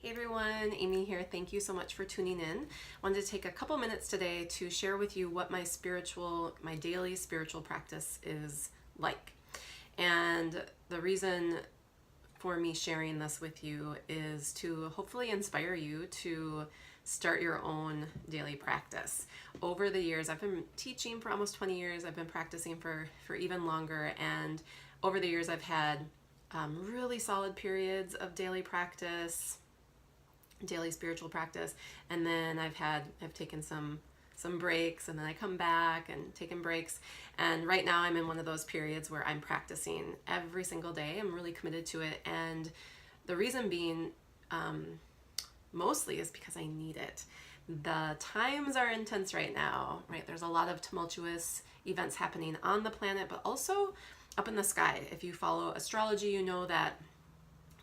Hey everyone, Amy here. Thank you so much for tuning in. Wanted to take a couple minutes today to share with you what my daily spiritual practice is like. And the reason for me sharing this with you is to hopefully inspire you to start your own daily practice. Over the years, I've been teaching for almost 20 years. I've been practicing for even longer. And over the years, I've had really solid periods of daily practice, daily spiritual practice, and then I've taken some breaks, and then I come back and taken breaks, and right now I'm in one of those periods where I'm practicing every single day. I'm really committed to it, and the reason being mostly is because I need it. The times are intense right now, right? There's a lot of tumultuous events happening on the planet, but also up in the sky. If you follow astrology, you know that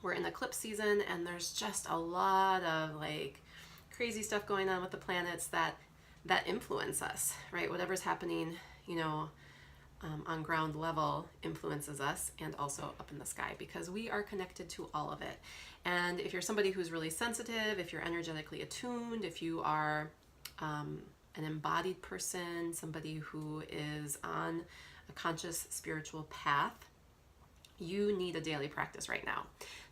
we're in eclipse season, and there's just a lot of like crazy stuff going on with the planets that influence us, right? Whatever's happening, on ground level influences us, and also up in the sky, because we are connected to all of it. And if you're somebody who's really sensitive, if you're energetically attuned, if you are an embodied person, somebody who is on a conscious spiritual path, you need a daily practice right now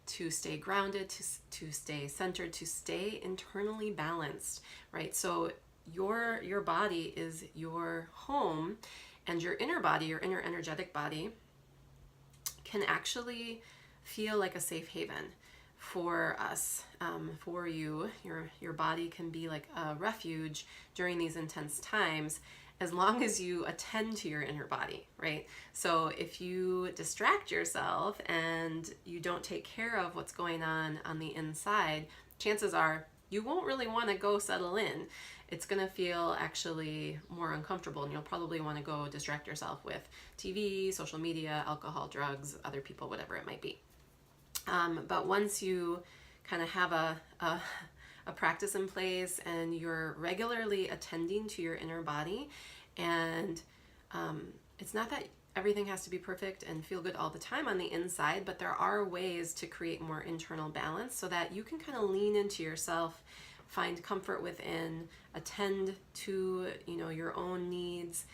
to stay grounded, to stay centered, to stay internally balanced, right? So your body is your home, and your inner body, your inner energetic body, can actually feel like a safe haven for us, for you. Your body can be like a refuge during these intense times, as long as you attend to your inner body, right? So if you distract yourself and you don't take care of what's going on the inside, chances are you won't really want to go settle in. It's going to feel actually more uncomfortable, and you'll probably want to go distract yourself with TV, social media, alcohol, drugs, other people, whatever it might be. But once you kind of have a practice in place, and you're regularly attending to your inner body, and it's not that everything has to be perfect and feel good all the time on the inside, but there are ways to create more internal balance so that you can kind of lean into yourself, find comfort within, attend to your own needs,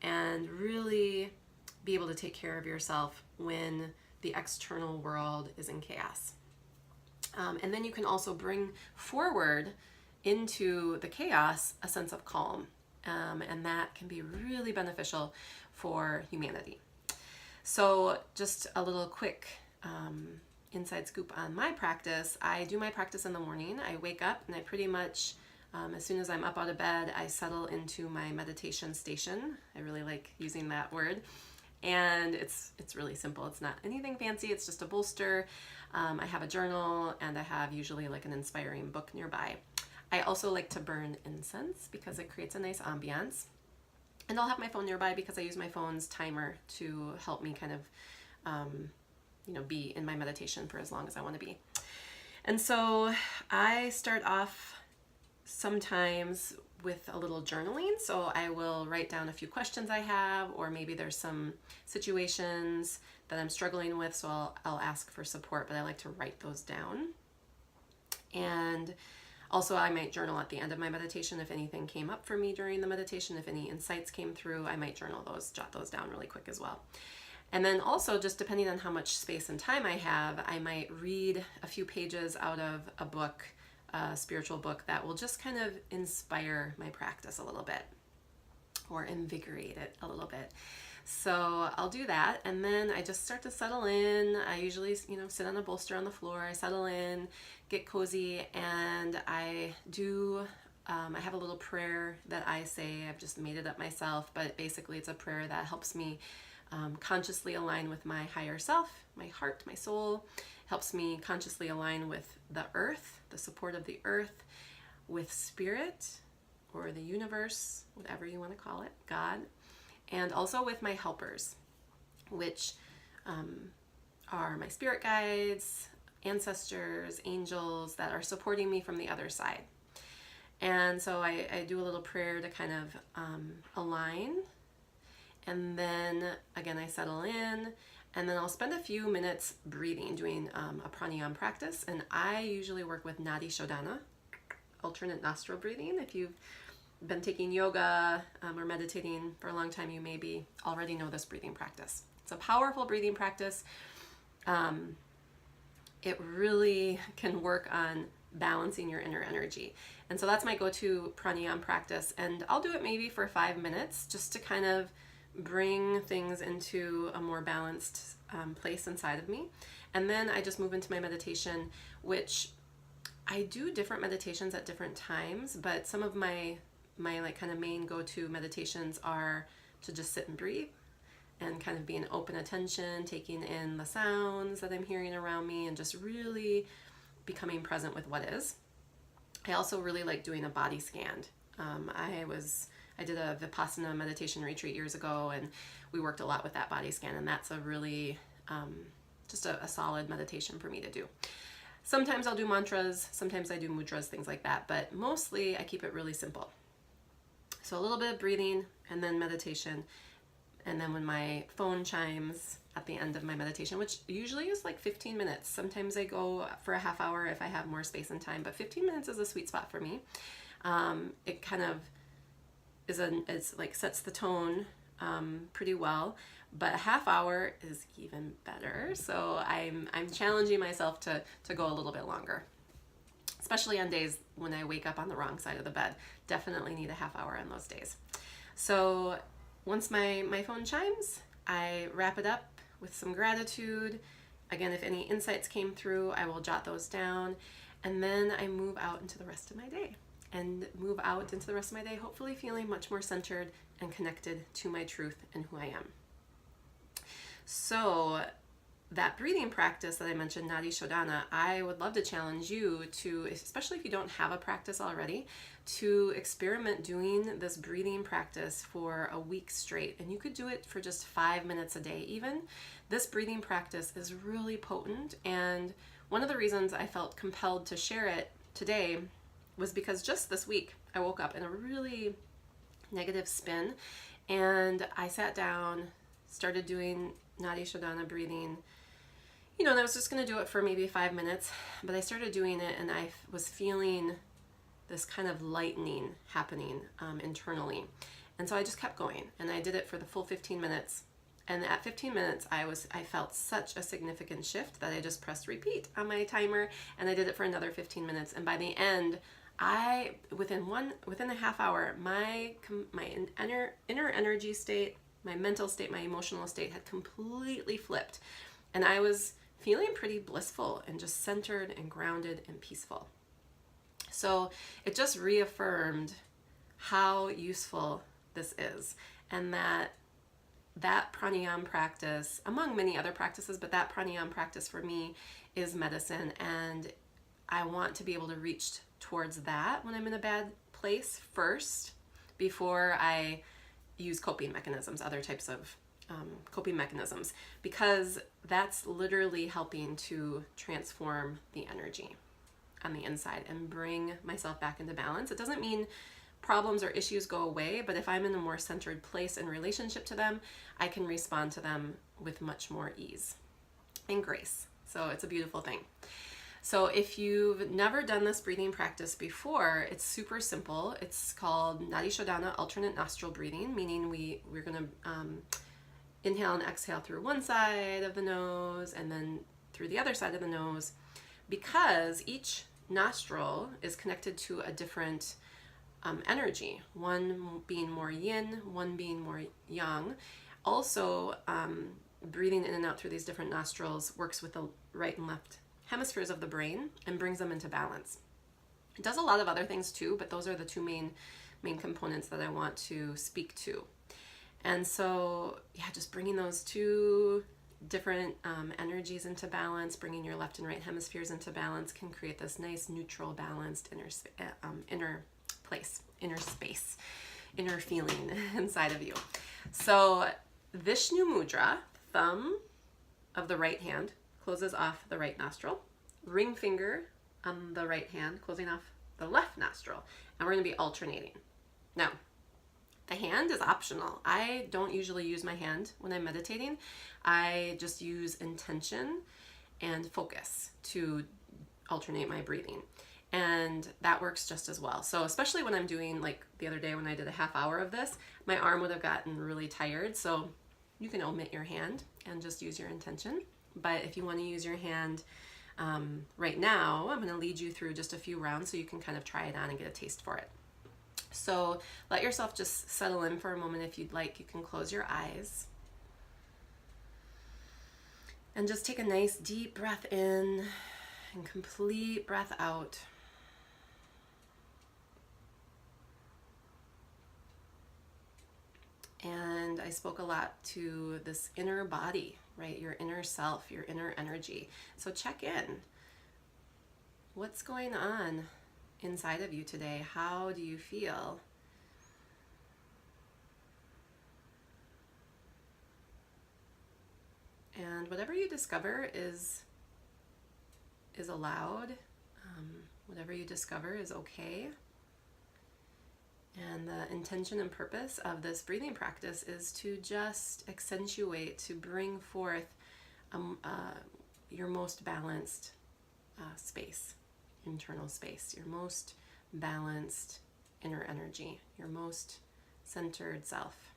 and really be able to take care of yourself when the external world is in chaos. And then you can also bring forward into the chaos a sense of calm, and that can be really beneficial for humanity. So just a little quick inside scoop on my practice. I do my practice in the morning. I wake up, and I pretty much, as soon as I'm up out of bed, I settle into my meditation station. I really like using that word. And it's really simple. It's not anything fancy. It's just a bolster. I have a journal, and I have usually like an inspiring book nearby. I also like to burn incense because it creates a nice ambiance. And I'll have my phone nearby because I use my phone's timer to help me kind of, be in my meditation for as long as I want to be. And so I start off sometimes with a little journaling. So I will write down a few questions I have, or maybe there's some situations that I'm struggling with, so I'll ask for support, but I like to write those down. And also I might journal at the end of my meditation if anything came up for me during the meditation. If any insights came through, I might journal those, jot those down really quick as well. And then also, just depending on how much space and time I have, I might read a few pages out of a book, a spiritual book that will just kind of inspire my practice a little bit, or invigorate it a little bit. So I'll do that, and then I just start to settle in. I usually, sit on a bolster on the floor. I settle in, get cozy, and I have a little prayer that I say. I've just made it up myself, but basically it's a prayer that helps me consciously align with my higher self, my heart, my soul. Helps me consciously align with the earth, the support of the earth, with spirit, or the universe, whatever you want to call it, God, and also with my helpers, which are my spirit guides, ancestors, angels that are supporting me from the other side. And so I do a little prayer to kind of align. And then again, I settle in. And then I'll spend a few minutes breathing, doing a pranayama practice. And I usually work with Nadi Shodhana, alternate nostril breathing. If you've been taking yoga or meditating for a long time, you maybe already know this breathing practice. It's a powerful breathing practice. It really can work on balancing your inner energy. And so that's my go-to pranayama practice. And I'll do it maybe for 5 minutes just to kind of bring things into a more balanced place inside of me. And then I just move into my meditation, which I do different meditations at different times, but some of my like kind of main go-to meditations are to just sit and breathe and kind of be in open attention, taking in the sounds that I'm hearing around me and just really becoming present with what is. I also really like doing a body scan. I did a Vipassana meditation retreat years ago, and we worked a lot with that body scan, and that's a really just a solid meditation for me to do. Sometimes I'll do mantras, sometimes I do mudras, things like that, but mostly I keep it really simple. So a little bit of breathing and then meditation, and then when my phone chimes at the end of my meditation, which usually is like 15 minutes. Sometimes I go for a half hour if I have more space and time, but 15 minutes is a sweet spot for me. It kind of it's like sets the tone pretty well, but a half hour is even better. So I'm challenging myself to go a little bit longer, especially on days when I wake up on the wrong side of the bed. Definitely need a half hour on those days. So once my phone chimes, I wrap it up with some gratitude. Again, if any insights came through, I will jot those down, and then I move out into the rest of my day. Hopefully feeling much more centered and connected to my truth and who I am. So that breathing practice that I mentioned, Nadi Shodhana, I would love to challenge you to, especially if you don't have a practice already, to experiment doing this breathing practice for a week straight. And you could do it for just 5 minutes a day even. This breathing practice is really potent, and one of the reasons I felt compelled to share it today was because just this week I woke up in a really negative spin, and I sat down, started doing Nadi Shodhana breathing, and I was just going to do it for maybe 5 minutes, but I started doing it and I was feeling this kind of lightening happening internally. And so I just kept going, and I did it for the full 15 minutes. And at 15 minutes, I felt such a significant shift that I just pressed repeat on my timer, and I did it for another 15 minutes. And by the end, within a half hour, my inner energy state, my mental state, my emotional state had completely flipped. And I was feeling pretty blissful and just centered and grounded and peaceful. So it just reaffirmed how useful this is, and that pranayama practice, among many other practices, but that pranayama practice for me is medicine, and I want to be able to reach towards that when I'm in a bad place first, before I use coping mechanisms, other types of coping mechanisms, because that's literally helping to transform the energy on the inside and bring myself back into balance. It doesn't mean problems or issues go away, but if I'm in a more centered place in relationship to them, I can respond to them with much more ease and grace. So it's a beautiful thing. So if you've never done this breathing practice before, it's super simple. It's called Nadi Shodhana, alternate nostril breathing, meaning we're going to inhale and exhale through one side of the nose and then through the other side of the nose, because each nostril is connected to a different energy, one being more yin, one being more yang. Also, breathing in and out through these different nostrils works with the right and left hemispheres of the brain and brings them into balance. It does a lot of other things too, but those are the two main components that I want to speak to. And so, just bringing those two different energies into balance, bringing your left and right hemispheres into balance, can create this nice, neutral, balanced inner place, inner space, inner feeling inside of you. So Vishnu Mudra, thumb of the right hand closes off the right nostril, ring finger on the right hand closing off the left nostril, and we're going to be alternating. Now, The hand is optional. I don't usually use my hand when I'm meditating. I just use intention and focus to alternate my breathing. And that works just as well. So especially when I'm doing, like the other day when I did a half hour of this, my arm would have gotten really tired. So you can omit your hand and just use your intention. But if you want to use your hand right now, I'm going to lead you through just a few rounds so you can kind of try it on and get a taste for it. So let yourself just settle in for a moment. If you'd like, you can close your eyes. And just take a nice deep breath in and complete breath out. And I spoke a lot to this inner body, right? Your inner self, your inner energy. So check in. What's going on inside of you today? How do you feel? And whatever you discover is allowed. Whatever you discover is okay. And the intention and purpose of this breathing practice is to just accentuate, to bring forth your most balanced space, internal space, your most balanced inner energy, your most centered self.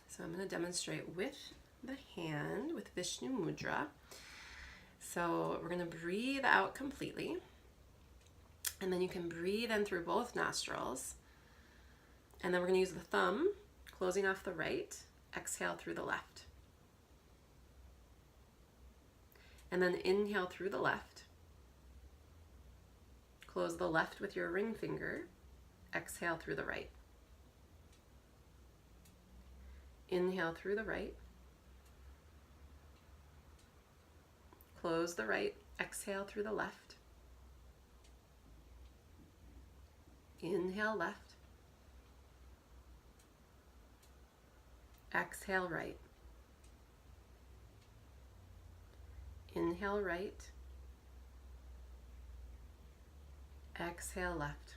So I'm going to demonstrate with the hand, with Vishnu Mudra. So we're going to breathe out completely, and then you can breathe in through both nostrils, and then we're going to use the thumb, closing off the right, exhale through the left. And then inhale through the left, close the left with your ring finger, exhale through the right. Inhale through the right, close the right, exhale through the left. Inhale left. Exhale right. Inhale right. Exhale left.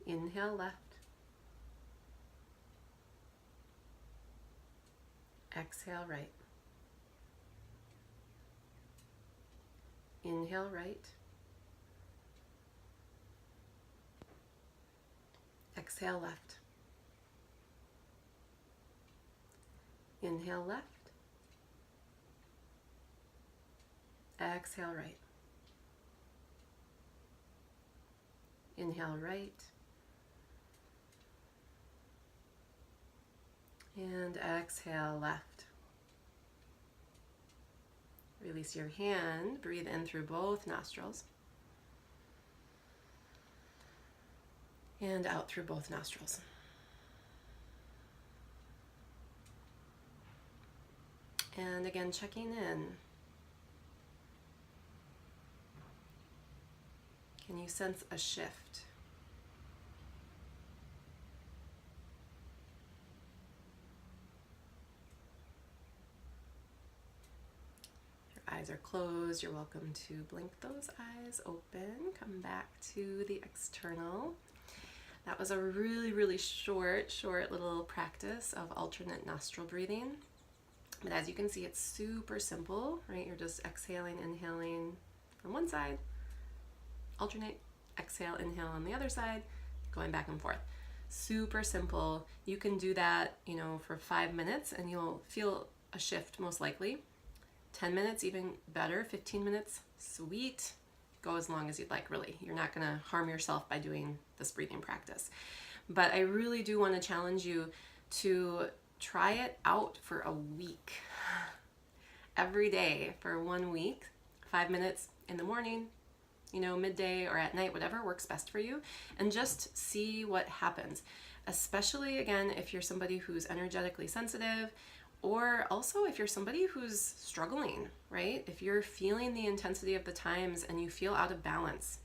Inhale left. Exhale right. Inhale right. Exhale left. Inhale left. Exhale right. Inhale right. And exhale left. Release your hand, breathe in through both nostrils. And out through both nostrils. And again, checking in. Can you sense a shift? Your eyes are closed. You're welcome to blink those eyes open. Come back to the external. That was a really, really short little practice of alternate nostril breathing. But as you can see, it's super simple, right? You're just exhaling, inhaling from one side, alternate, exhale, inhale on the other side, going back and forth. Super simple. You can do that, for 5 minutes and you'll feel a shift most likely. 10 minutes, even better. 15 minutes, sweet. Go as long as you'd like, really. You're not going to harm yourself by doing this breathing practice. But I really do want to challenge you to try it out for a week. Every day for 1 week, 5 minutes in the morning, midday or at night, whatever works best for you, and just see what happens. Especially, again, if you're somebody who's energetically sensitive, or also if you're somebody who's struggling, right? If you're feeling the intensity of the times and you feel out of balance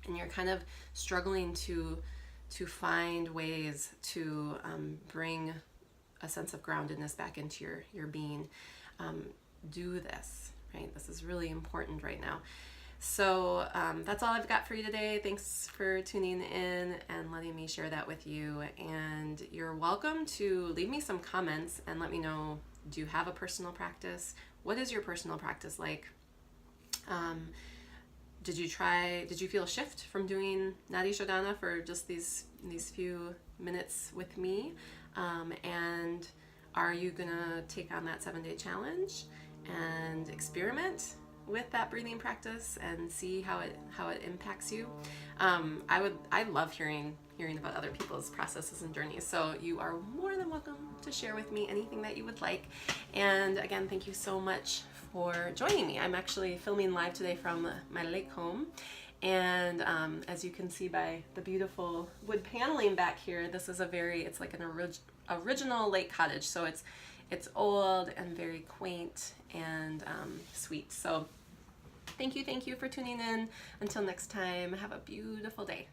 and you're kind of struggling to find ways to bring a sense of groundedness back into your being, do this, right? This is really important right now. So that's all I've got for you today. Thanks for tuning in and letting me share that with you. And you're welcome to leave me some comments and let me know, do you have a personal practice? What is your personal practice like? Did you feel a shift from doing Nadi Shodhana for just these few minutes with me? And are you gonna take on that 7-day challenge and experiment with that breathing practice and see how it impacts you? I love hearing about other people's processes and journeys. So you are more than welcome to share with me anything that you would like. And again, thank you so much for joining me. I'm actually filming live today from my lake home. And as you can see by the beautiful wood paneling back here, this is it's like an original lake cottage. So it's old and very quaint and sweet. So thank you for tuning in. Until next time, have a beautiful day.